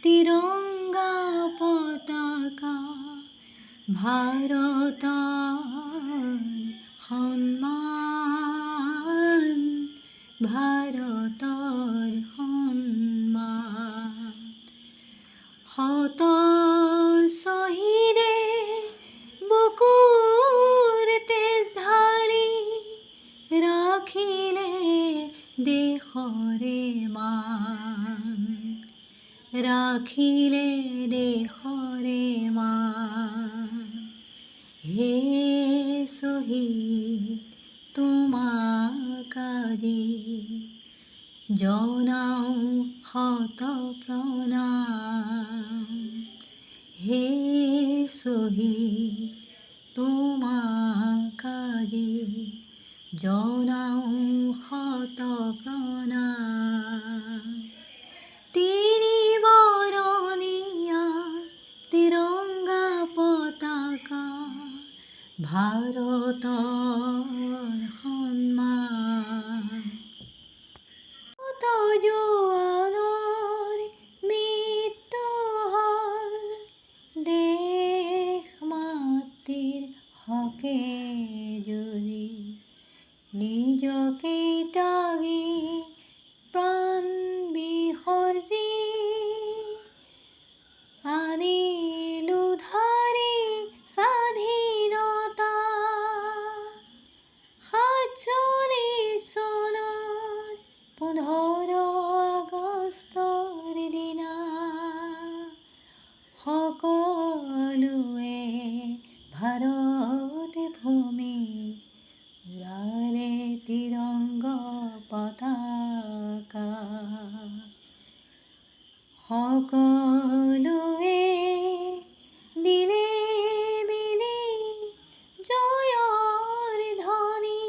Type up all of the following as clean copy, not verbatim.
तिरंगा पताका भारतर सम्मान भारतर सम्मान शत শ্বহীদে বুকুৰ তেজ ঢালি ৰাখিলে দেশৰে মান ৰাখিলে দেশৰে মান হে শ্বহীদ তোমাক আজি জনাও শত প্ৰণাম হে শ্বহীদ তোমাক আজি জনাও শত প্ৰণাম ত্ৰিবৰণীয়া তিৰংগা পতাকা ভাৰতৰ সন্মান শত জোৱানৰ মৃত্যু হ'ল দেশ মাতৃৰ হকে যুঁজি নিজকে ত্যাগি প্ৰাণ বিসৰ্জি আনিলো ধাৰি স্বাধীনতা ৪৭ চনৰ ১৫ আগষ্টৰ দিনা সকলোৱে ভাৰত ভূমি উৰালে তিৰংগা পতাকা সকলোৱে দিলে মিলি জয়ৰ ধ্বনি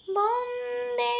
বন্দে